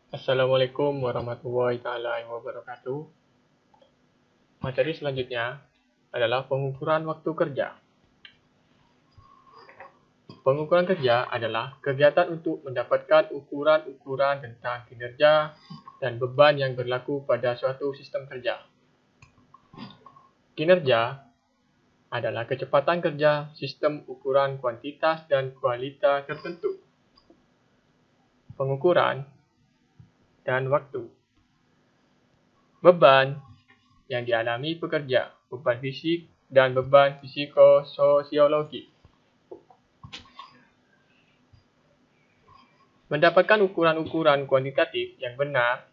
Assalamualaikum warahmatullahi wabarakatuh. Materi selanjutnya adalah pengukuran waktu kerja. Pengukuran kerja adalah kegiatan untuk mendapatkan ukuran-ukuran tentang kinerja dan beban yang berlaku pada suatu sistem kerja. Kinerja adalah kecepatan kerja sistem ukuran kuantitas dan kualitas tertentu. Pengukuran dan waktu. Beban yang dialami pekerja, beban fisik dan beban psikososiologi. Mendapatkan ukuran-ukuran kuantitatif yang benar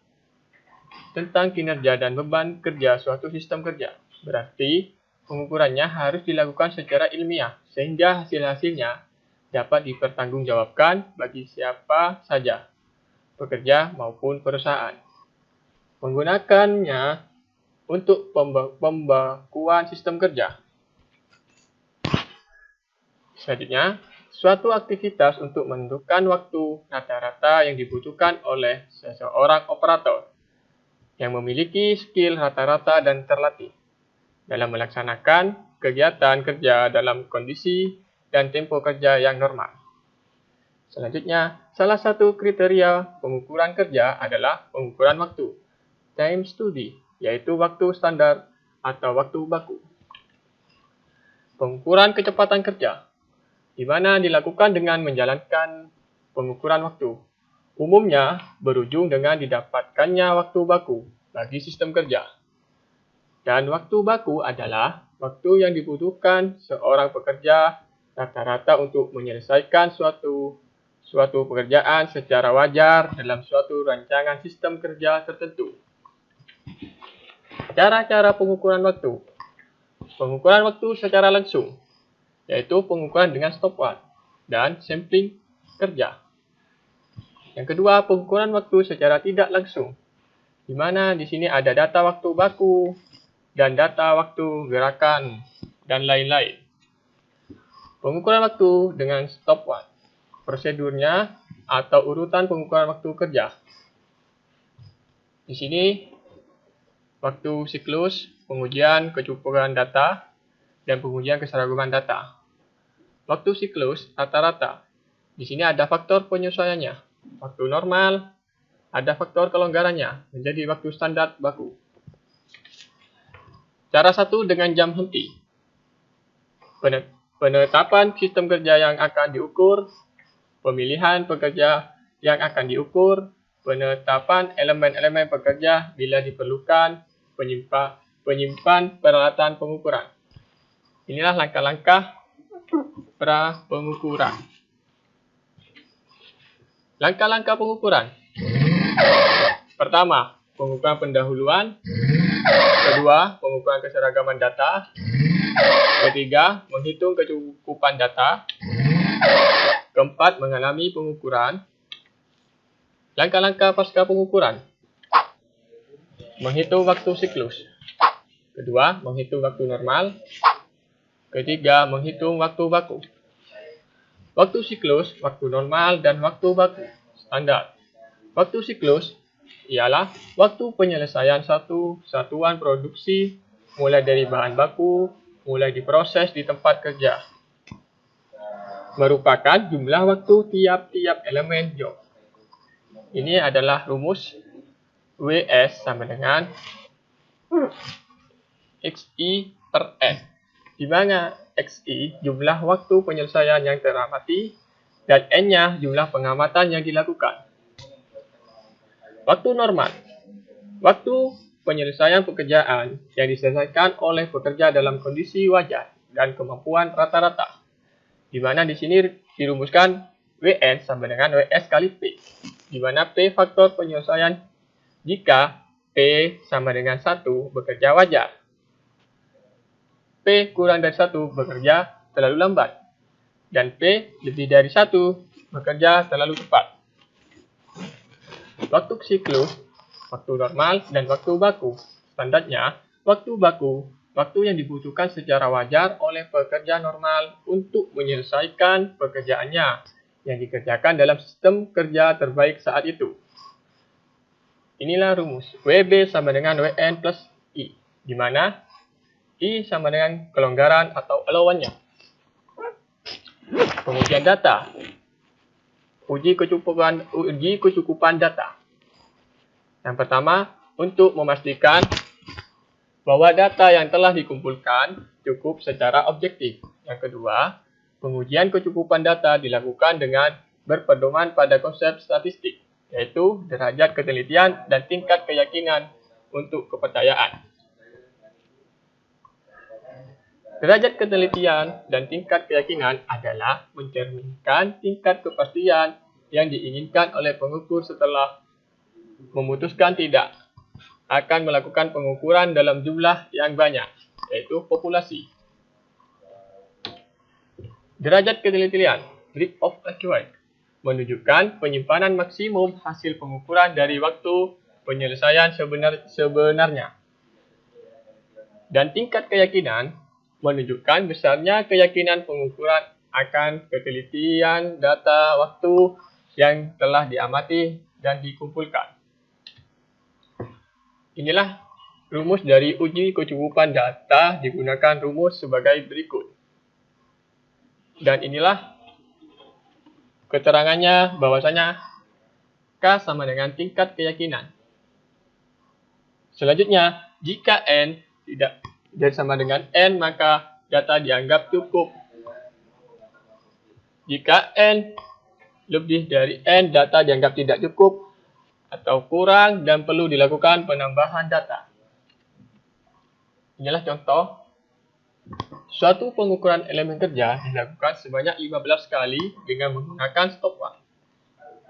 tentang kinerja dan beban kerja suatu sistem kerja. Berarti, pengukurannya harus dilakukan secara ilmiah, sehingga hasil-hasilnya dapat dipertanggungjawabkan bagi siapa saja, pekerja maupun perusahaan. Menggunakannya untuk pembakuan sistem kerja. Selanjutnya, suatu aktivitas untuk menentukan waktu rata-rata yang dibutuhkan oleh seseorang operator yang memiliki skill rata-rata dan terlatih dalam melaksanakan kegiatan kerja dalam kondisi dan tempo kerja yang normal. Selanjutnya, salah satu kriteria pengukuran kerja adalah pengukuran waktu, time study, yaitu waktu standar atau waktu baku. Pengukuran kecepatan kerja, di mana dilakukan dengan menjalankan pengukuran waktu. Umumnya berujung dengan didapatkannya waktu baku bagi sistem kerja. Dan waktu baku adalah waktu yang dibutuhkan seorang pekerja rata-rata untuk menyelesaikan suatu pekerjaan secara wajar dalam suatu rancangan sistem kerja tertentu. Cara-cara pengukuran waktu. Pengukuran waktu secara langsung, yaitu pengukuran dengan stopwatch dan sampling kerja. Yang kedua, pengukuran waktu secara tidak langsung, di mana di sini ada data waktu baku dan data waktu gerakan dan lain-lain. Pengukuran waktu dengan stopwatch, prosedurnya atau urutan pengukuran waktu kerja. Di sini waktu siklus, pengujian kecukupan data, dan pengujian keseragaman data. Waktu siklus rata-rata. Di sini ada faktor penyesuaiannya. Waktu normal, ada faktor kelonggarannya menjadi waktu standar baku. Cara 1 dengan jam henti. Penetapan sistem kerja yang akan diukur, pemilihan pekerja yang akan diukur, penetapan elemen-elemen pekerja bila diperlukan, penyimpan peralatan pengukuran. Inilah langkah-langkah pra-pengukuran. Langkah-langkah pengukuran. Pertama, pengukuran pendahuluan. Kedua, pengukuran keseragaman data. Ketiga, menghitung kecukupan data. Keempat, mengalami pengukuran. Langkah-langkah pasca pengukuran. Menghitung waktu siklus. Kedua, menghitung waktu normal. Ketiga, menghitung waktu baku. Waktu siklus, waktu normal, dan waktu baku standar. Waktu siklus ialah waktu penyelesaian satu satuan produksi mulai dari bahan baku, mulai diproses di tempat kerja. Merupakan jumlah waktu tiap-tiap elemen job. Ini adalah rumus WS sama dengan XI per N, di mana XI jumlah waktu penyelesaian yang teramati dan N-nya jumlah pengamatan yang dilakukan. Waktu normal. Waktu penyelesaian pekerjaan yang diselesaikan oleh pekerja dalam kondisi wajar dan kemampuan rata-rata. Di mana di sini dirumuskan WN sama dengan WS kali P. Di mana P faktor penyelesaian jika P sama dengan 1 bekerja wajar. P kurang dari 1 bekerja terlalu lambat. Dan P lebih dari 1 bekerja terlalu cepat. Waktu siklus, waktu normal, dan waktu baku. Standarnya, waktu baku, waktu yang dibutuhkan secara wajar oleh pekerja normal untuk menyelesaikan pekerjaannya yang dikerjakan dalam sistem kerja terbaik saat itu. Inilah rumus WB sama dengan WN plus I, di mana I sama dengan kelonggaran atau allowance-nya. Pengujian data. Uji kecukupan data. Yang pertama, untuk memastikan bahwa data yang telah dikumpulkan cukup secara objektif. Yang kedua, pengujian kecukupan data dilakukan dengan berpedoman pada konsep statistik, yaitu derajat ketelitian dan tingkat keyakinan untuk kepercayaan. Derajat ketelitian dan tingkat keyakinan adalah mencerminkan tingkat kepastian yang diinginkan oleh pengukur setelah memutuskan tidak akan melakukan pengukuran dalam jumlah yang banyak, yaitu populasi. Derajat ketelitian, rate of accuracy, menunjukkan penyimpanan maksimum hasil pengukuran dari waktu penyelesaian sebenarnya. Dan tingkat keyakinan menunjukkan besarnya keyakinan pengukuran akan ketelitian data waktu yang telah diamati dan dikumpulkan. Inilah rumus dari uji kecukupan data digunakan rumus sebagai berikut. Dan inilah keterangannya bahwasanya K sama dengan tingkat keyakinan. Selanjutnya, jika N tidak sama dengan N, maka data dianggap cukup. Jika N lebih dari N, data dianggap tidak cukup atau kurang dan perlu dilakukan penambahan data. Inilah contoh. Suatu pengukuran elemen kerja dilakukan sebanyak 15 kali dengan menggunakan stopwatch.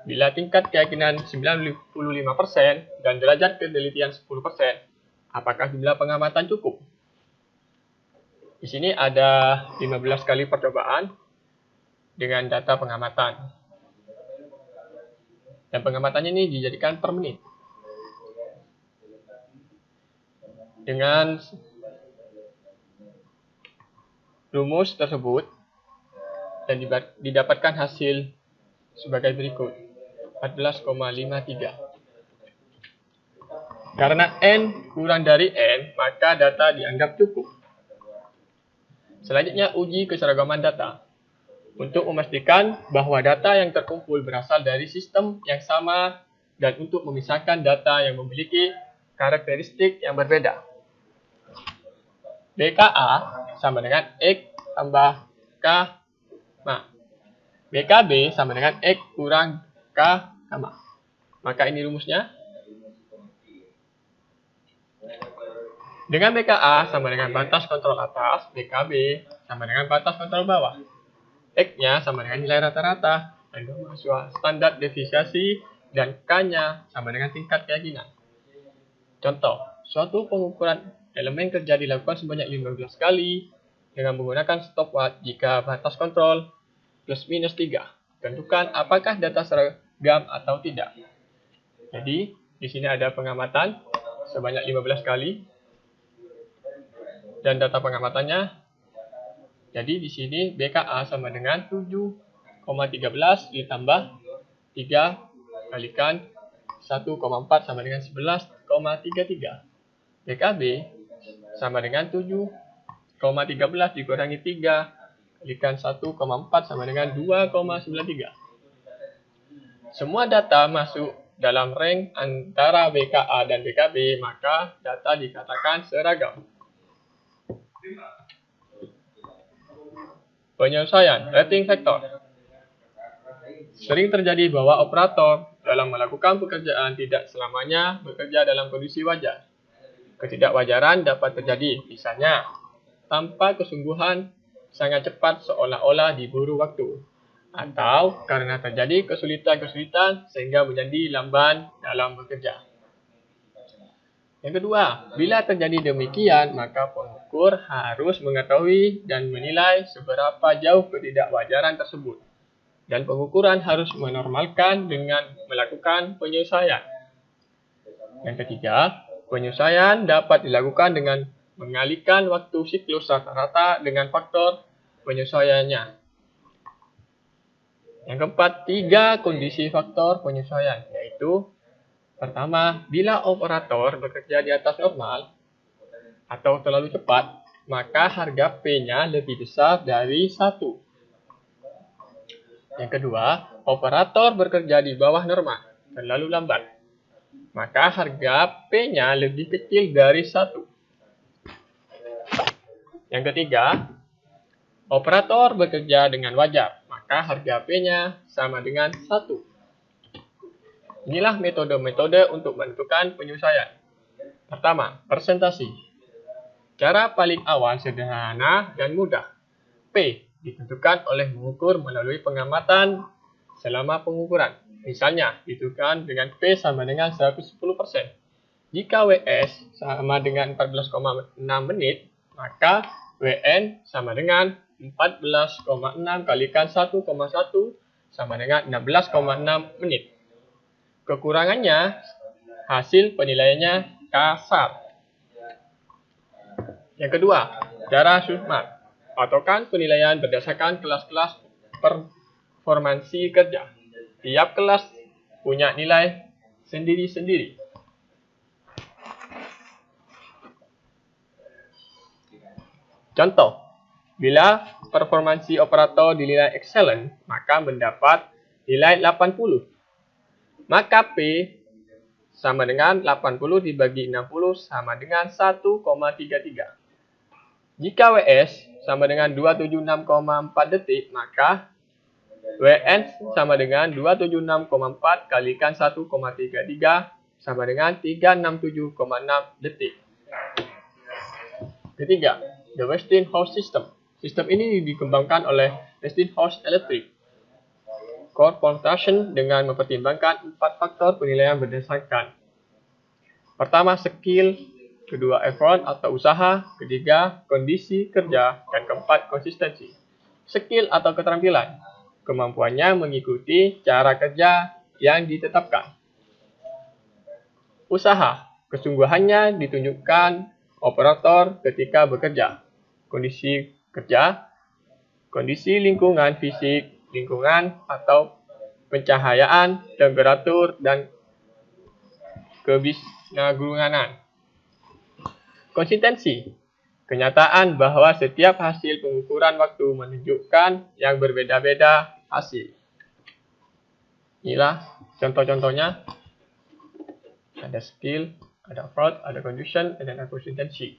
Bila tingkat keyakinan 95% dan derajat ketelitian 10%, apakah jumlah pengamatan cukup? Di sini ada 15 kali percobaan dengan data pengamatan. Dan pengamatannya ini dijadikan per menit. Dengan rumus tersebut dan didapatkan hasil sebagai berikut, 14,53. Karena N kurang dari N, maka data dianggap cukup. Selanjutnya, uji keseragaman data. Untuk memastikan bahwa data yang terkumpul berasal dari sistem yang sama dan untuk memisahkan data yang memiliki karakteristik yang berbeda. BKA sama dengan X tambah K, BKB sama dengan X kurang K, maka ini rumusnya. Dengan BKA sama dengan batas kontrol atas, BKB sama dengan batas kontrol bawah. X-nya sama dengan nilai rata-rata, dan standar deviasi, dan K-nya sama dengan tingkat keyakinan. Contoh, suatu pengukuran elemen kerja dilakukan sebanyak 15 kali dengan menggunakan stopwatch jika batas kontrol plus minus 3. Tentukan apakah data seragam atau tidak. Jadi, di sini ada pengamatan sebanyak 15 kali dan data pengamatannya. Jadi, di sini BKA sama dengan 7,13 ditambah 3 kalikan 1,4 sama dengan 11,33. BKB sama dengan 7,13 dikurangi 3 kalikan 1,4 sama dengan 2,93. Semua data masuk dalam rank antara BKA dan BKB, maka data dikatakan seragam. Penyelesaian rating factor. Sering terjadi bahwa operator dalam melakukan pekerjaan tidak selamanya bekerja dalam kondisi wajar. Ketidakwajaran dapat terjadi, misalnya tanpa kesungguhan, sangat cepat seolah-olah diburu waktu, atau karena terjadi kesulitan-kesulitan sehingga menjadi lamban dalam bekerja. Yang kedua, bila terjadi demikian, maka pengukur harus mengetahui dan menilai seberapa jauh ketidakwajaran tersebut. Dan pengukuran harus menormalkan dengan melakukan penyesuaian. Yang ketiga, penyesuaian dapat dilakukan dengan mengalihkan waktu siklus rata-rata dengan faktor penyesuaiannya. Yang keempat, 3 kondisi faktor penyesuaian, yaitu Pertama, bila operator bekerja di atas normal atau terlalu cepat, maka harga P-nya lebih besar dari 1. Yang kedua, operator bekerja di bawah normal, terlalu lambat, maka harga P-nya lebih kecil dari 1. Yang ketiga, operator bekerja dengan wajar, maka harga P-nya sama dengan 1. Inilah metode-metode untuk menentukan penyelesaian. Pertama, presentasi. Cara paling awal sederhana dan mudah. P ditentukan oleh mengukur melalui pengamatan selama pengukuran. Misalnya, ditentukan dengan P sama dengan 110%. Jika WS sama dengan 14,6 menit, maka WN sama dengan 14,6 kalikan 1,1 sama dengan 16,6 menit. Kekurangannya, hasil penilaiannya kasar. Yang kedua, cara SUMAT. Patokan penilaian berdasarkan kelas-kelas performansi kerja. Tiap kelas punya nilai sendiri-sendiri. Contoh, bila performansi operator dinilai excellent, maka mendapat nilai 80. Maka P sama dengan 80 dibagi 60 sama dengan 1,33. Jika WS sama dengan 276,4 detik, maka WN sama dengan 276,4 kalikan 1,33 sama dengan 367,6 detik. Ketiga, the Westinghouse System. Sistem ini dikembangkan oleh Westinghouse Electric Corporation dengan mempertimbangkan 4 faktor penilaian berdasarkan. Pertama, skill. Kedua, effort atau usaha. Ketiga, kondisi kerja. Dan keempat, konsistensi. Skill atau keterampilan. Kemampuannya mengikuti cara kerja yang ditetapkan. Usaha. Kesungguhannya ditunjukkan operator ketika bekerja. Kondisi kerja. Kondisi lingkungan fisik, lingkungan atau pencahayaan, temperatur, dan kebiasaan. Konsistensi. Kenyataan bahwa setiap hasil pengukuran waktu menunjukkan yang berbeda-beda hasil. Inilah contoh-contohnya. Ada skill, ada effort, ada condition, dan ada konsistensi.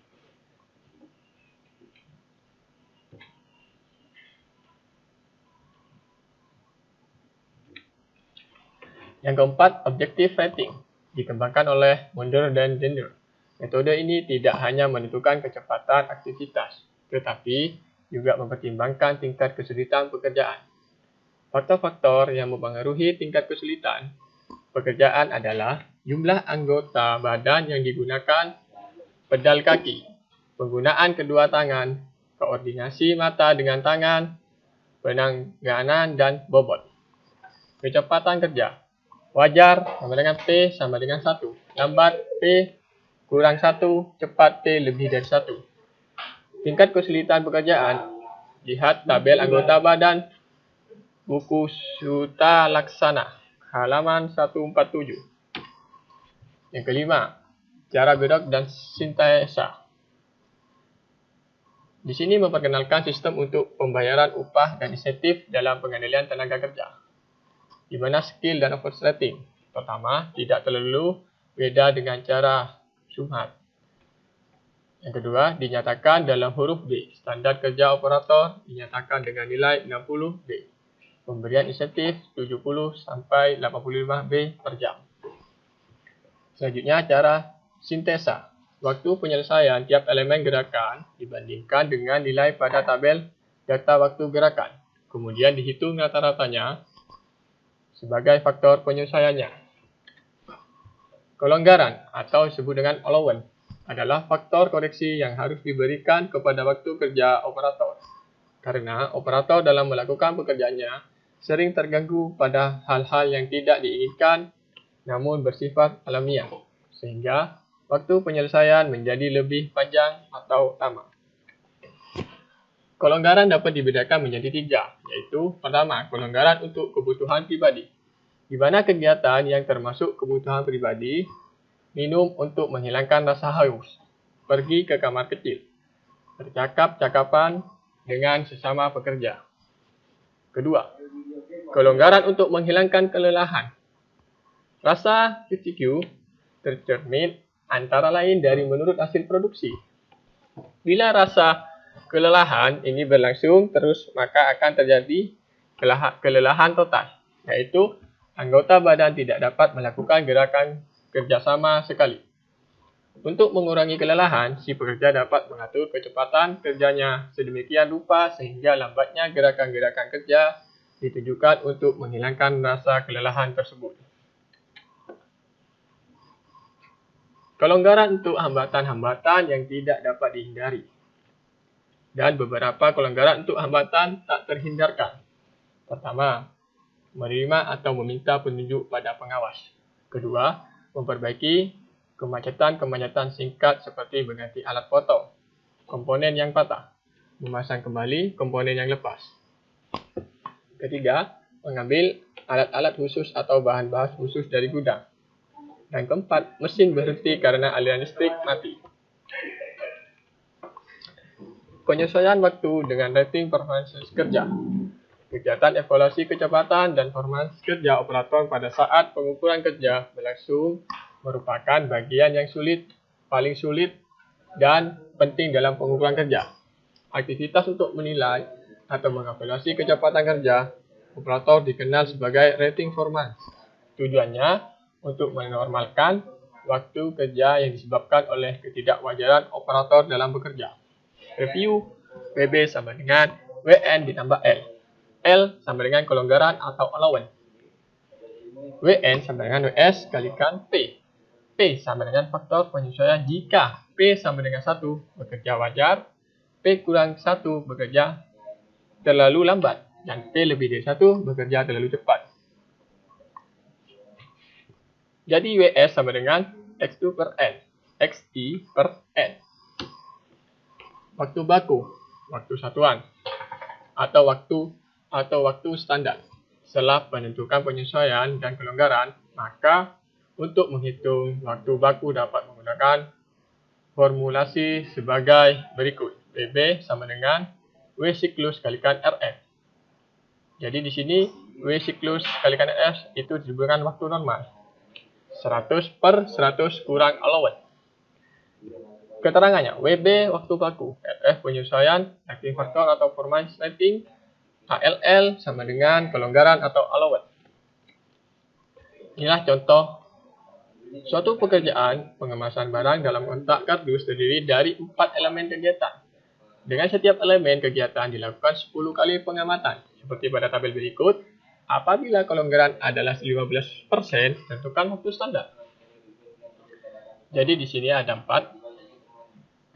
Yang keempat, objective rating. Dikembangkan oleh Munder dan Gender. Metode ini tidak hanya menentukan kecepatan aktivitas, tetapi juga mempertimbangkan tingkat kesulitan pekerjaan. Faktor-faktor yang mempengaruhi tingkat kesulitan pekerjaan adalah jumlah anggota badan yang digunakan, pedal kaki, penggunaan kedua tangan, koordinasi mata dengan tangan, penanganan, dan bobot. Kecepatan kerja. Wajar sama dengan P sama dengan 1. Lambat P kurang 1, cepat P lebih dari 1. Tingkat kesulitan pekerjaan. Lihat tabel anggota badan buku Suta Laksana, halaman 147. Yang kelima, cara Bedok dan sintesa. Di sini memperkenalkan sistem untuk pembayaran upah dan insentif dalam pengendalian tenaga kerja. Di mana skill dan effort rating. Pertama, tidak terlalu beda dengan cara SUMAT. Yang kedua, dinyatakan dalam huruf B. Standar kerja operator dinyatakan dengan nilai 60 B. Pemberian insentif 70 sampai 85 B per jam. Selanjutnya, cara sintesa. Waktu penyelesaian tiap elemen gerakan dibandingkan dengan nilai pada tabel data waktu gerakan. Kemudian dihitung rata-ratanya sebagai faktor penyelesaiannya. Kelonggaran atau disebut dengan allowance adalah faktor koreksi yang harus diberikan kepada waktu kerja operator. Karena operator dalam melakukan pekerjaannya sering terganggu pada hal-hal yang tidak diinginkan namun bersifat alamiah, sehingga waktu penyelesaian menjadi lebih panjang atau lama. Kelonggaran dapat dibedakan menjadi 3, yaitu pertama, kelonggaran untuk kebutuhan pribadi. di mana kegiatan yang termasuk kebutuhan pribadi, minum untuk menghilangkan rasa haus, pergi ke kamar kecil, bercakap-cakapan dengan sesama pekerja. Kedua, kelonggaran untuk menghilangkan kelelahan. Rasa fatigue tercermin antara lain dari menurut hasil produksi. Bila rasa kelelahan ini berlangsung terus, maka akan terjadi kelelahan total, yaitu anggota badan tidak dapat melakukan gerakan kerja sama sekali. Untuk mengurangi kelelahan, si pekerja dapat mengatur kecepatan kerjanya sedemikian rupa sehingga lambatnya gerakan-gerakan kerja ditujukan untuk menghilangkan rasa kelelahan tersebut. Kelonggaran untuk hambatan-hambatan yang tidak dapat dihindari. Dan beberapa kelonggaran untuk hambatan tak terhindarkan. Pertama, menerima atau meminta petunjuk pada pengawas. Kedua, memperbaiki kemacetan-kemacetan singkat seperti mengganti alat potong, komponen yang patah, memasang kembali komponen yang lepas. Ketiga, mengambil alat-alat khusus atau bahan-bahan khusus dari gudang. Dan keempat, mesin berhenti karena aliran listrik mati. Penyesuaian waktu dengan rating performance kerja. Kegiatan evaluasi kecepatan dan performance kerja operator pada saat pengukuran kerja berlangsung merupakan bagian yang paling sulit dan penting dalam pengukuran kerja. Aktivitas untuk menilai atau mengevaluasi kecepatan kerja operator dikenal sebagai rating performance. Tujuannya untuk menormalkan waktu kerja yang disebabkan oleh ketidakwajaran operator dalam bekerja. Review WB sama dengan WN ditambah L. L sama dengan kelonggaran atau allowance. WN sama dengan WS kalikan P. P sama dengan faktor penyesuaian jika P sama dengan 1 bekerja wajar, P kurang 1 bekerja terlalu lambat, dan P lebih dari 1 bekerja terlalu cepat. Jadi WS sama dengan X2 per N, XI per N. Waktu baku, waktu satuan, atau waktu standar. Setelah menentukan penyesuaian dan kelonggaran, maka untuk menghitung waktu baku dapat menggunakan formulasi sebagai berikut. WB sama dengan W siklus kalikan RF. Jadi di sini W siklus kalikan RF itu disebutkan waktu normal. 100 per 100 kurang allowance. Keterangannya, WB waktu baku, RF penyesuaian, acting factor atau performance rating, ALL sama dengan kelonggaran atau allowance. Inilah contoh suatu pekerjaan pengemasan barang dalam kotak kardus terdiri dari 4 elemen kegiatan. Dengan setiap elemen kegiatan dilakukan 10 kali pengamatan. Seperti pada tabel berikut, apabila kelonggaran adalah 15%, tentukan waktu standar. Jadi di sini ada 4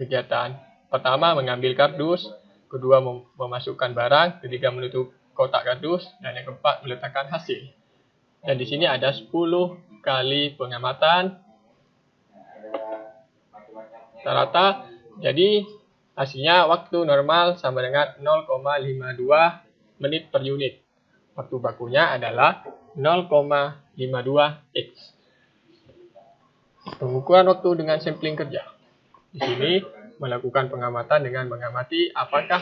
kegiatan. Pertama, mengambil kardus. Kedua, memasukkan barang. Ketiga, menutup kotak kardus. Dan yang keempat, meletakkan hasil. Dan di sini ada 10 kali pengamatan. Rata-rata, jadi hasilnya waktu normal sama dengan 0,52 menit per unit. Waktu bakunya adalah 0,52 X. Pengukuran waktu dengan sampling kerja. Di sini melakukan pengamatan dengan mengamati apakah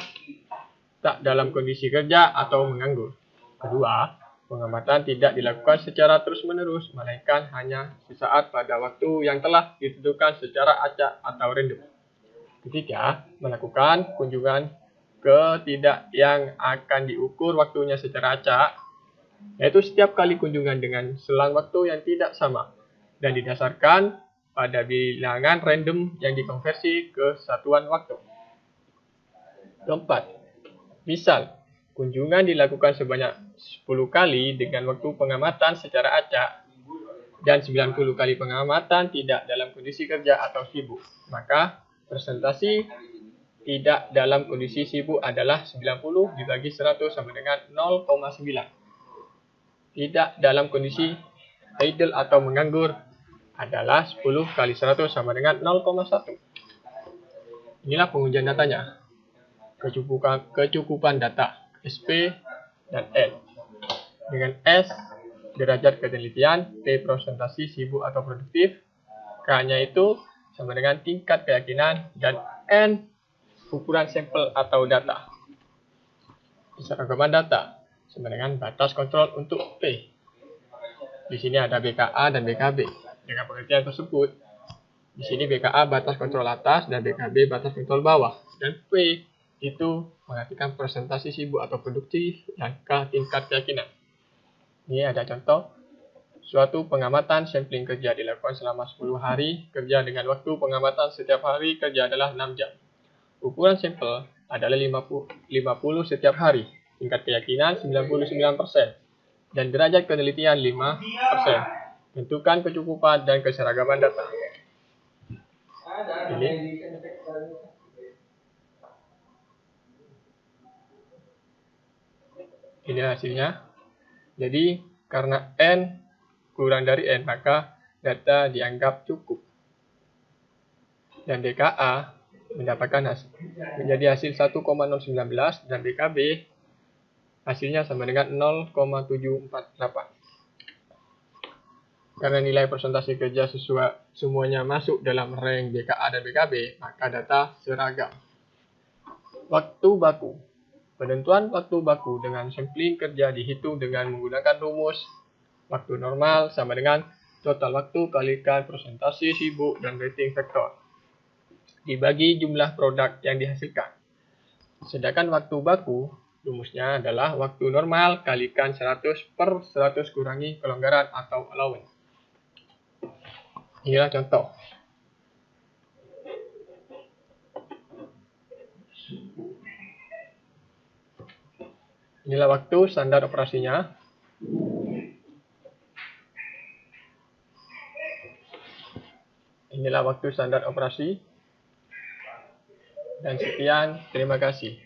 tak dalam kondisi kerja atau menganggur. Kedua, pengamatan tidak dilakukan secara terus-menerus, melainkan hanya sesaat pada waktu yang telah ditentukan secara acak atau random. Ketiga, melakukan kunjungan ke yang akan diukur waktunya secara acak, yaitu setiap kali kunjungan dengan selang waktu yang tidak sama dan didasarkan pada bilangan random yang dikonversi ke satuan waktu. Keempat, misal kunjungan dilakukan sebanyak 10 kali dengan waktu pengamatan secara acak dan 90 kali pengamatan tidak dalam kondisi kerja atau sibuk, maka presentasi tidak dalam kondisi sibuk adalah 90 dibagi 100 sama dengan 0,9. Tidak dalam kondisi idle atau menganggur adalah 10 kali 100 sama dengan 0,1. Inilah pengujian datanya. Kecukupan data SP dan L. Dengan S derajat ketelitian, P presentasi sibuk atau produktif, K-nya itu sama dengan tingkat keyakinan, dan N ukuran sampel atau data. Keseragaman data sama dengan batas kontrol untuk P. Di sini ada BKA dan BKB. Dengan pengertian tersebut, di sini BKA batas kontrol atas dan BKB batas kontrol bawah. Dan P itu mengartikan presentasi sibuk atau produktif, dan K tingkat keyakinan. Ini ada contoh. Suatu pengamatan sampling kerja dilakukan selama 10 hari kerja dengan waktu pengamatan setiap hari kerja adalah 6 jam. Ukuran sampel adalah 50 setiap hari. Tingkat keyakinan 99%. Dan derajat penelitian 5%. Tentukan kecukupan dan keseragaman data. Ini hasilnya. Jadi karena N kurang dari N, maka data dianggap cukup. Dan DKA mendapatkan menjadi hasil 1,019 dan BKB hasilnya sama dengan 0,748. Karena nilai presentasi kerja semuanya masuk dalam rank BKA dan BKB, maka data seragam. Waktu baku. Penentuan waktu baku dengan sampling kerja dihitung dengan menggunakan rumus waktu normal sama dengan total waktu kalikan presentasi sibuk dan rating faktor dibagi jumlah produk yang dihasilkan. Sedangkan waktu baku, rumusnya adalah waktu normal kalikan 100 per 100 kurangi kelonggaran atau allowance. Inilah contoh. Inilah waktu standar operasinya. Inilah waktu standar operasi. Dan sekian, terima kasih.